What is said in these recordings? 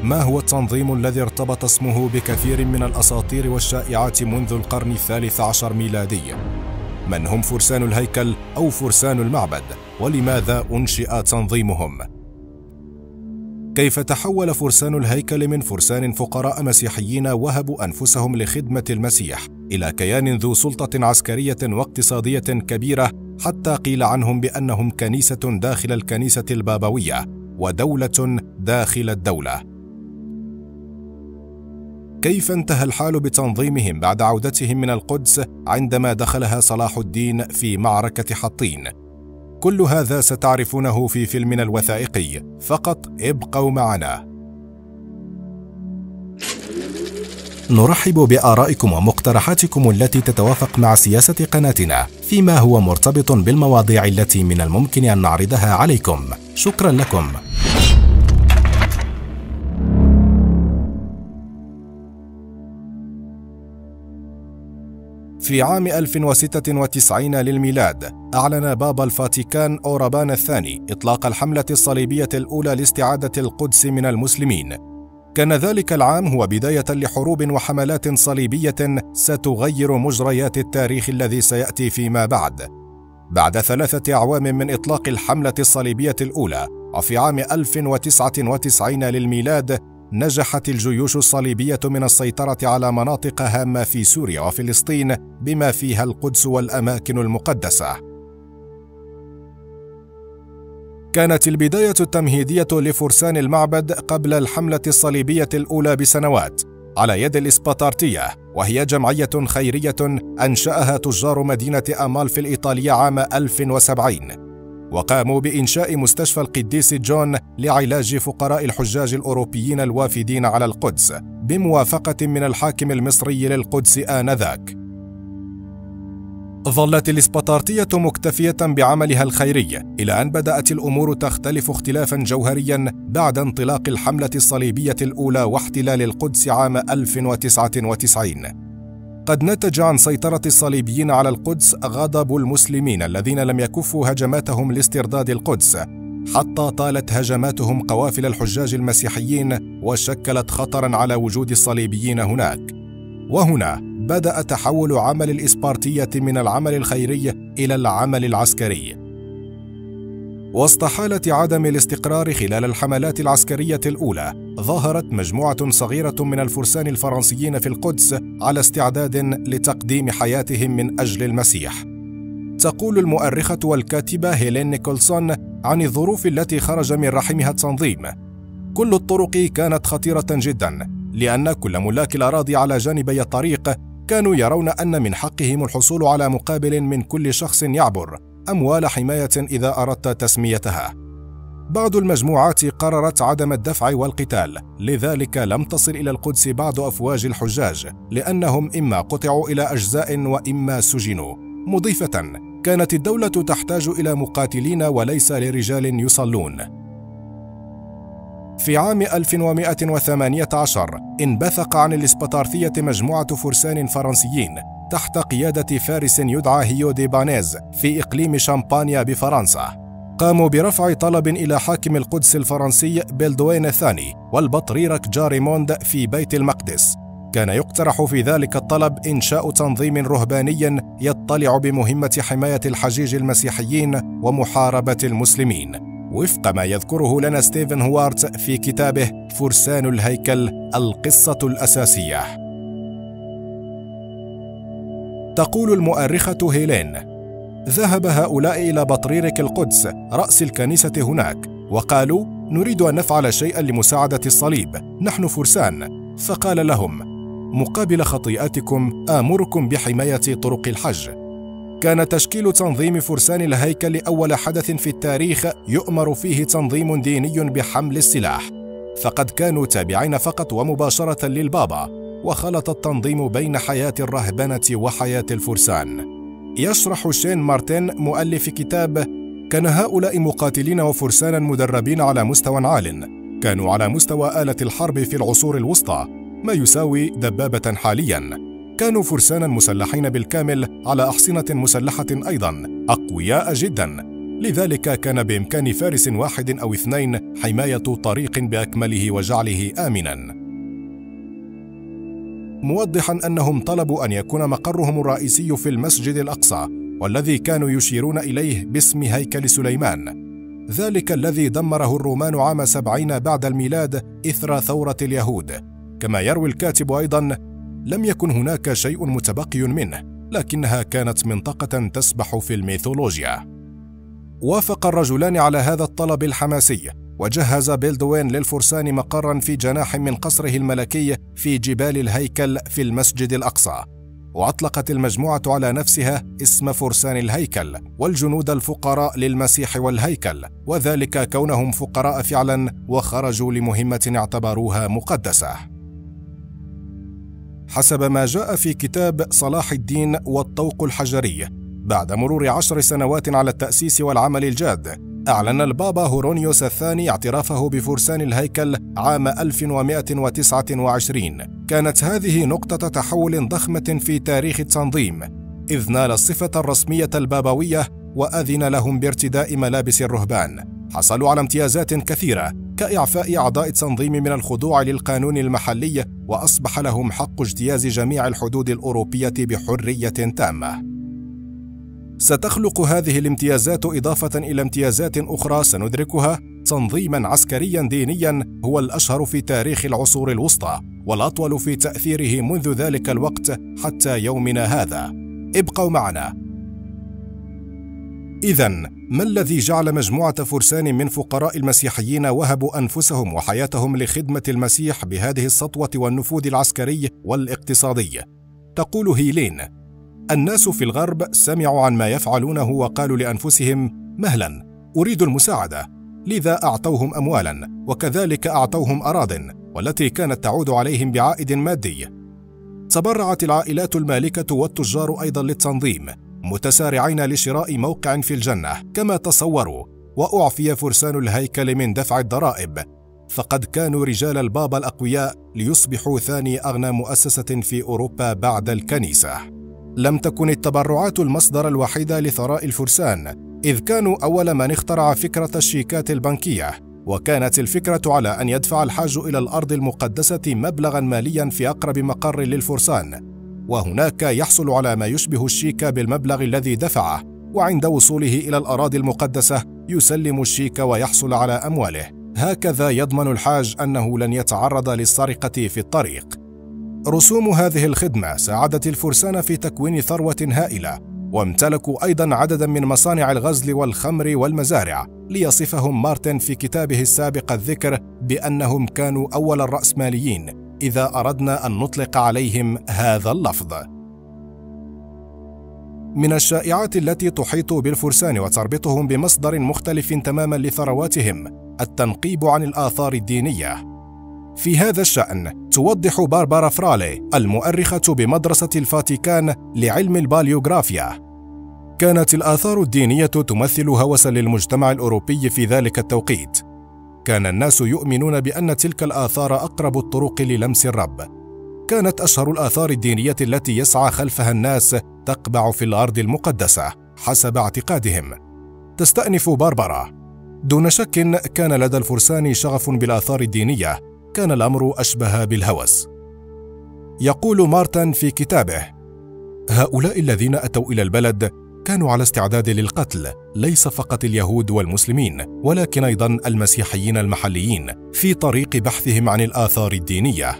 ما هو التنظيم الذي ارتبط اسمه بكثير من الأساطير والشائعات منذ القرن الثالث عشر ميلادي؟ من هم فرسان الهيكل أو فرسان المعبد؟ ولماذا أنشئ تنظيمهم؟ كيف تحول فرسان الهيكل من فرسان فقراء مسيحيين وهبوا أنفسهم لخدمة المسيح إلى كيان ذو سلطة عسكرية واقتصادية كبيرة، حتى قيل عنهم بأنهم كنيسة داخل الكنيسة البابوية ودولة داخل الدولة؟ كيف انتهى الحال بتنظيمهم بعد عودتهم من القدس عندما دخلها صلاح الدين في معركة حطين؟ كل هذا ستعرفونه في فيلمنا الوثائقي، فقط ابقوا معنا. نرحب بآرائكم ومقترحاتكم التي تتوافق مع سياسة قناتنا فيما هو مرتبط بالمواضيع التي من الممكن أن نعرضها عليكم. شكرا لكم. في عام 1096 للميلاد أعلن بابا الفاتيكان أوربان الثاني إطلاق الحملة الصليبية الأولى لاستعادة القدس من المسلمين. كان ذلك العام هو بداية لحروب وحملات صليبية ستغير مجريات التاريخ الذي سيأتي فيما بعد 3 أعوام من إطلاق الحملة الصليبية الأولى، وفي عام 1099 للميلاد نجحت الجيوش الصليبية من السيطرة على مناطق هامة في سوريا وفلسطين بما فيها القدس والأماكن المقدسة. كانت البداية التمهيدية لفرسان المعبد قبل الحملة الصليبية الأولى بسنوات على يد الإسباتارتية، وهي جمعية خيرية أنشأها تجار مدينة أمالفي الإيطالية عام 1070، وقاموا بإنشاء مستشفى القديس جون لعلاج فقراء الحجاج الأوروبيين الوافدين على القدس بموافقة من الحاكم المصري للقدس آنذاك. ظلت الإسباتارتية مكتفية بعملها الخيري إلى أن بدأت الأمور تختلف اختلافا جوهريا بعد انطلاق الحملة الصليبية الأولى واحتلال القدس عام 1099. قد نتج عن سيطرة الصليبيين على القدس غضب المسلمين الذين لم يكفوا هجماتهم لاسترداد القدس، حتى طالت هجماتهم قوافل الحجاج المسيحيين وشكلت خطرا على وجود الصليبيين هناك. وهنا بدأ تحول عمل الإسبارتية من العمل الخيري إلى العمل العسكري. وسط حالة عدم الاستقرار خلال الحملات العسكرية الأولى، ظهرت مجموعة صغيرة من الفرسان الفرنسيين في القدس على استعداد لتقديم حياتهم من أجل المسيح. تقول المؤرخة والكاتبة هيلين نيكولسون عن الظروف التي خرج من رحمها التنظيم: كل الطرق كانت خطيرة جدا، لأن كل ملاك الأراضي على جانبي الطريق كانوا يرون أن من حقهم الحصول على مقابل من كل شخص يعبر، أموال حماية إذا أردت تسميتها. بعض المجموعات قررت عدم الدفع والقتال، لذلك لم تصل إلى القدس بعض أفواج الحجاج، لأنهم إما قطعوا إلى أجزاء وإما سجنوا، مضيفة: كانت الدولة تحتاج إلى مقاتلين وليس لرجال يصلون. في عام 1118 انبثق عن الإسباتارتية مجموعة فرسان فرنسيين تحت قيادة فارس يدعى هيو دي بانيز في إقليم شامبانيا بفرنسا. قاموا برفع طلب إلى حاكم القدس الفرنسي بلدوين الثاني والبطريرك جاريموند في بيت المقدس. كان يقترح في ذلك الطلب إنشاء تنظيم رهباني يطلع بمهمة حماية الحجيج المسيحيين ومحاربة المسلمين، وفق ما يذكره لنا ستيفن هوارت في كتابه فرسان الهيكل: القصة الأساسية. تقول المؤرخة هيلين: ذهب هؤلاء إلى بطريرك القدس رأس الكنيسة هناك وقالوا: نريد أن نفعل شيئا لمساعدة الصليب، نحن فرسان. فقال لهم: مقابل خطيئتكم آمركم بحماية طرق الحج. كان تشكيل تنظيم فرسان الهيكل أول حدث في التاريخ يؤمر فيه تنظيم ديني بحمل السلاح، فقد كانوا تابعين فقط ومباشرة للبابا، وخلط التنظيم بين حياة الرهبنة وحياة الفرسان. يشرح شين مارتن مؤلف كتاب: كان هؤلاء مقاتلين وفرسانا مدربين على مستوى عال، كانوا على مستوى آلة الحرب في العصور الوسطى، ما يساوي دبابة حاليا. كانوا فرسانا مسلحين بالكامل على أحصنة مسلحة أيضا، أقوياء جدا. لذلك كان بإمكان فارس واحد أو اثنين حماية طريق بأكمله وجعله آمناً، موضحاً أنهم طلبوا أن يكون مقرهم الرئيسي في المسجد الأقصى، والذي كانوا يشيرون إليه باسم هيكل سليمان، ذلك الذي دمره الرومان عام 70 بعد الميلاد إثر ثورة اليهود. كما يروي الكاتب أيضاً: لم يكن هناك شيء متبقي منه، لكنها كانت منطقة تسبح في الميثولوجيا. وافق الرجلان على هذا الطلب الحماسي، وجهز بيلدوين للفرسان مقراً في جناح من قصره الملكي في جبال الهيكل في المسجد الأقصى، وأطلقت المجموعة على نفسها اسم فرسان الهيكل، والجنود الفقراء للمسيح والهيكل، وذلك كونهم فقراء فعلاً وخرجوا لمهمة اعتبروها مقدسة. حسب ما جاء في كتاب صلاح الدين والطوق الحجري، بعد مرور 10 سنوات على التأسيس والعمل الجاد، أعلن البابا هورونيوس الثاني اعترافه بفرسان الهيكل عام 1129. كانت هذه نقطة تحول ضخمة في تاريخ التنظيم، إذ نال الصفة الرسمية البابوية وأذن لهم بارتداء ملابس الرهبان. حصلوا على امتيازات كثيرة كإعفاء أعضاء التنظيم من الخضوع للقانون المحلي، وأصبح لهم حق اجتياز جميع الحدود الأوروبية بحرية تامة. ستخلق هذه الامتيازات إضافة إلى امتيازات أخرى سندركها تنظيماً عسكرياً دينياً هو الأشهر في تاريخ العصور الوسطى، والأطول في تأثيره منذ ذلك الوقت حتى يومنا هذا. ابقوا معنا. إذن، ما الذي جعل مجموعة فرسان من فقراء المسيحيين وهبوا أنفسهم وحياتهم لخدمة المسيح بهذه السطوة والنفوذ العسكري والاقتصادي؟ تقول هيلين: الناس في الغرب سمعوا عن ما يفعلونه وقالوا لأنفسهم: مهلا، أريد المساعدة، لذا أعطوهم أموالا، وكذلك أعطوهم أراضٍ، والتي كانت تعود عليهم بعائد مادي. تبرعت العائلات المالكة والتجار أيضا للتنظيم، متسارعين لشراء موقع في الجنة كما تصوروا، وأعفي فرسان الهيكل من دفع الضرائب، فقد كانوا رجال البابا الأقوياء ليصبحوا ثاني أغنى مؤسسة في أوروبا بعد الكنيسة. لم تكن التبرعات المصدر الوحيد لثراء الفرسان، إذ كانوا أول من اخترع فكرة الشيكات البنكية، وكانت الفكرة على أن يدفع الحاج إلى الأرض المقدسة مبلغاً مالياً في أقرب مقر للفرسان، وهناك يحصل على ما يشبه الشيك بالمبلغ الذي دفعه، وعند وصوله إلى الأراضي المقدسة يسلم الشيك ويحصل على أمواله. هكذا يضمن الحاج أنه لن يتعرض للسرقة في الطريق. رسوم هذه الخدمة ساعدت الفرسان في تكوين ثروة هائلة، وامتلكوا أيضا عددا من مصانع الغزل والخمر والمزارع، ليصفهم مارتن في كتابه السابق الذكر بأنهم كانوا أول الرأسماليين، إذا أردنا أن نطلق عليهم هذا اللفظ. من الشائعات التي تحيط بالفرسان وتربطهم بمصدر مختلف تماما لثرواتهم التنقيب عن الآثار الدينية. في هذا الشأن توضح باربارا فرالي المؤرخة بمدرسة الفاتيكان لعلم الباليوغرافيا: كانت الآثار الدينية تمثل هوسا للمجتمع الأوروبي في ذلك التوقيت. كان الناس يؤمنون بأن تلك الآثار أقرب الطرق للمس الرب. كانت أشهر الآثار الدينية التي يسعى خلفها الناس تقبع في الأرض المقدسة حسب اعتقادهم. تستأنف باربارا: دون شك كان لدى الفرسان شغف بالآثار الدينية، كان الأمر أشبه بالهوس. يقول مارتن في كتابه: هؤلاء الذين أتوا إلى البلد كانوا على استعداد للقتل، ليس فقط اليهود والمسلمين، ولكن أيضا المسيحيين المحليين، في طريق بحثهم عن الآثار الدينية.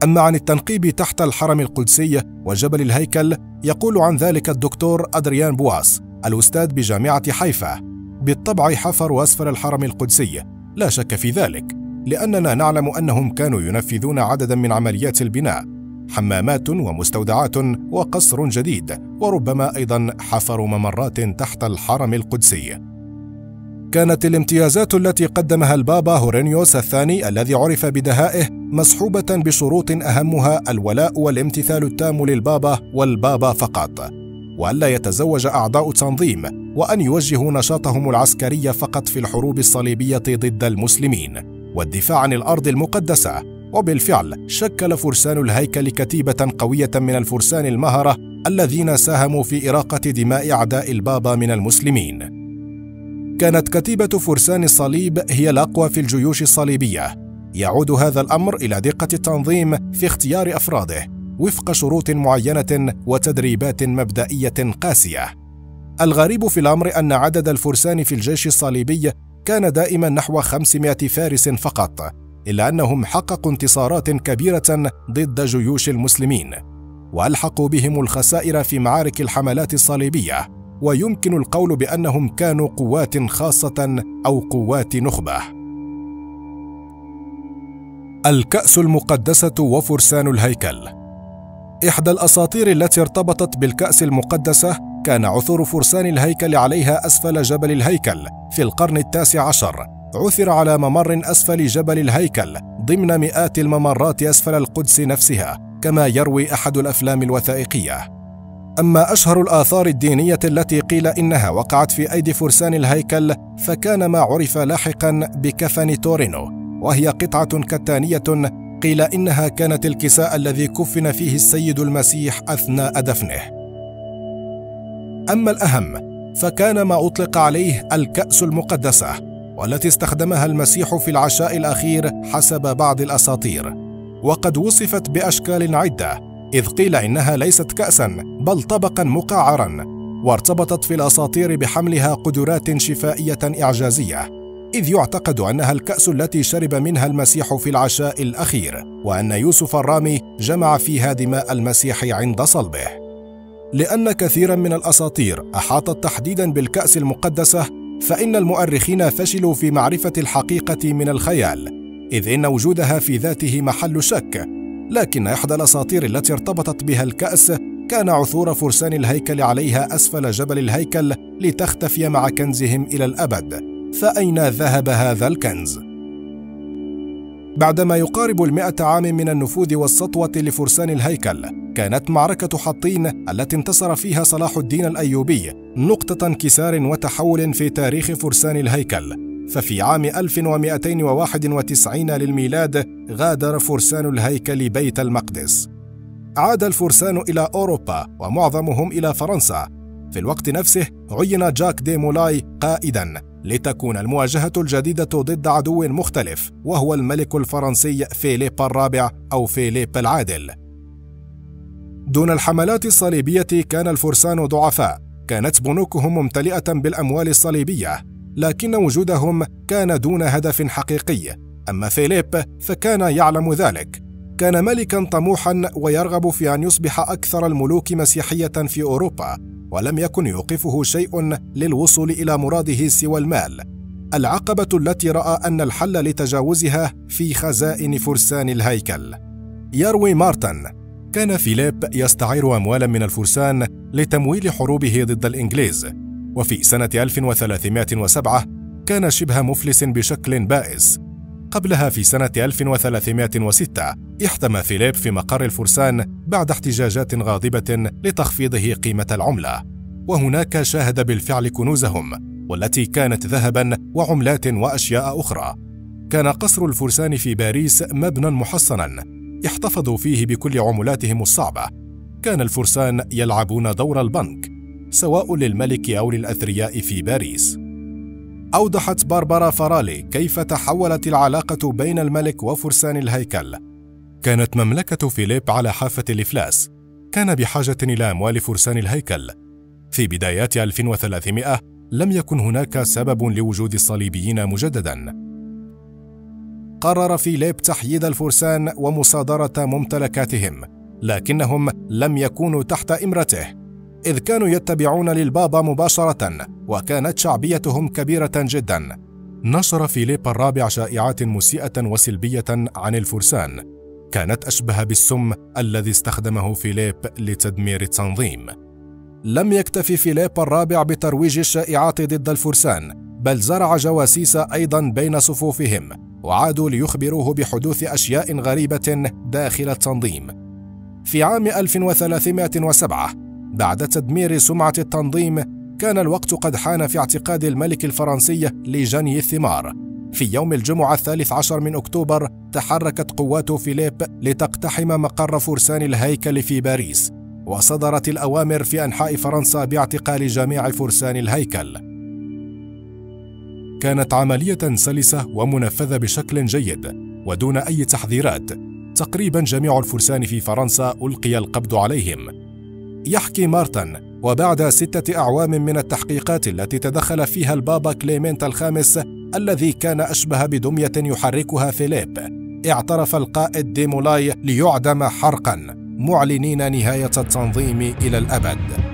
أما عن التنقيب تحت الحرم القدسي وجبل الهيكل، يقول عن ذلك الدكتور أدريان بواس الأستاذ بجامعة حيفا: بالطبع حفروا أسفل الحرم القدسي، لا شك في ذلك، لأننا نعلم أنهم كانوا ينفذون عددا من عمليات البناء، حمامات ومستودعات وقصر جديد، وربما أيضا حفروا ممرات تحت الحرم القدسي. كانت الامتيازات التي قدمها البابا هورينيوس الثاني الذي عرف بدهائه مصحوبة بشروط أهمها الولاء والامتثال التام للبابا والبابا فقط، وألا يتزوج أعضاء تنظيم، وأن يوجهوا نشاطهم العسكري فقط في الحروب الصليبية ضد المسلمين والدفاع عن الأرض المقدسة، وبالفعل شكل فرسان الهيكل كتيبة قوية من الفرسان المهرة الذين ساهموا في إراقة دماء أعداء البابا من المسلمين. كانت كتيبة فرسان الصليب هي الأقوى في الجيوش الصليبية. يعود هذا الأمر إلى دقة التنظيم في اختيار أفراده وفق شروط معينة وتدريبات مبدئية قاسية. الغريب في الأمر أن عدد الفرسان في الجيش الصليبي كان دائما نحو 500 فارس فقط، إلا أنهم حققوا انتصارات كبيرة ضد جيوش المسلمين، وألحقوا بهم الخسائر في معارك الحملات الصليبية، ويمكن القول بأنهم كانوا قوات خاصة أو قوات نخبة. الكأس المقدسة وفرسان الهيكل. إحدى الأساطير التي ارتبطت بالكأس المقدسة كان عثور فرسان الهيكل عليها أسفل جبل الهيكل في القرن ال19. عثر على ممر أسفل جبل الهيكل ضمن مئات الممرات أسفل القدس نفسها، كما يروي أحد الأفلام الوثائقية. أما أشهر الآثار الدينية التي قيل إنها وقعت في أيدي فرسان الهيكل فكان ما عرف لاحقا بكفن تورينو، وهي قطعة كتانية قيل إنها كانت الكساء الذي كفن فيه السيد المسيح أثناء دفنه. أما الأهم فكان ما أطلق عليه الكأس المقدسة، والتي استخدمها المسيح في العشاء الأخير حسب بعض الأساطير، وقد وصفت بأشكال عدة، إذ قيل إنها ليست كأسا بل طبقا مقعرا، وارتبطت في الأساطير بحملها قدرات شفائية إعجازية، إذ يعتقد أنها الكأس التي شرب منها المسيح في العشاء الأخير، وأن يوسف الرامي جمع فيها دماء المسيح عند صلبه. لأن كثيرا من الأساطير أحاطت تحديدا بالكأس المقدسة، فإن المؤرخين فشلوا في معرفة الحقيقة من الخيال، إذ إن وجودها في ذاته محل شك. لكن إحدى الأساطير التي ارتبطت بها الكأس كان عثور فرسان الهيكل عليها أسفل جبل الهيكل لتختفي مع كنزهم إلى الأبد. فأين ذهب هذا الكنز؟ بعدما يقارب 100 عام من النفوذ والسطوة لفرسان الهيكل، كانت معركة حطين التي انتصر فيها صلاح الدين الأيوبي نقطة انكسار وتحول في تاريخ فرسان الهيكل. ففي عام 1291 للميلاد غادر فرسان الهيكل بيت المقدس. عاد الفرسان إلى أوروبا ومعظمهم إلى فرنسا. في الوقت نفسه عين جاك دي مولاي قائدا لتكون المواجهة الجديدة ضد عدو مختلف، وهو الملك الفرنسي فيليب الرابع أو فيليب العادل. دون الحملات الصليبية كان الفرسان ضعفاء، كانت بنوكهم ممتلئة بالأموال الصليبية، لكن وجودهم كان دون هدف حقيقي. أما فيليب فكان يعلم ذلك، كان ملكا طموحا ويرغب في أن يصبح أكثر الملوك مسيحية في أوروبا، ولم يكن يوقفه شيء للوصول إلى مراده سوى المال، العقبة التي رأى أن الحل لتجاوزها في خزائن فرسان الهيكل. يروي مارتن: كان فيليب يستعير أموالا من الفرسان لتمويل حروبه ضد الإنجليز، وفي سنة 1307 كان شبه مفلس بشكل بائس. قبلها في سنة 1306 احتمى فيليب في مقر الفرسان بعد احتجاجات غاضبة لتخفيضه قيمة العملة، وهناك شاهد بالفعل كنوزهم، والتي كانت ذهبا وعملات وأشياء أخرى. كان قصر الفرسان في باريس مبنى محصنا احتفظوا فيه بكل عملاتهم الصعبة. كان الفرسان يلعبون دور البنك سواء للملك أو للأثرياء في باريس. أوضحت باربرا فرالي كيف تحولت العلاقة بين الملك وفرسان الهيكل. كانت مملكة فيليب على حافة الإفلاس، كان بحاجة إلى أموال فرسان الهيكل. في بدايات 1300 لم يكن هناك سبب لوجود الصليبيين مجددا. قرر فيليب تحييد الفرسان ومصادرة ممتلكاتهم، لكنهم لم يكونوا تحت إمرته، إذ كانوا يتبعون للبابا مباشرة، وكانت شعبيتهم كبيرة جدا. نشر فيليب الرابع شائعات مسيئة وسلبية عن الفرسان، كانت أشبه بالسم الذي استخدمه فيليب لتدمير التنظيم. لم يكتفي فيليب الرابع بترويج الشائعات ضد الفرسان، بل زرع جواسيس أيضا بين صفوفهم، وعادوا ليخبروه بحدوث أشياء غريبة داخل التنظيم. في عام 1307 بعد تدمير سمعة التنظيم، كان الوقت قد حان في اعتقاد الملك الفرنسي لجني الثمار، في يوم الجمعة 13 من أكتوبر تحركت قوات فيليب لتقتحم مقر فرسان الهيكل في باريس، وصدرت الأوامر في أنحاء فرنسا باعتقال جميع فرسان الهيكل. كانت عملية سلسة ومنفذة بشكل جيد ودون أي تحذيرات. تقريبا جميع الفرسان في فرنسا ألقي القبض عليهم. يحكي مارتن: وبعد 6 أعوام من التحقيقات التي تدخل فيها البابا كليمنت الخامس الذي كان أشبه بدمية يحركها فيليب، اعترف القائد دي مولاي ليعدم حرقا، معلنين نهاية التنظيم إلى الأبد.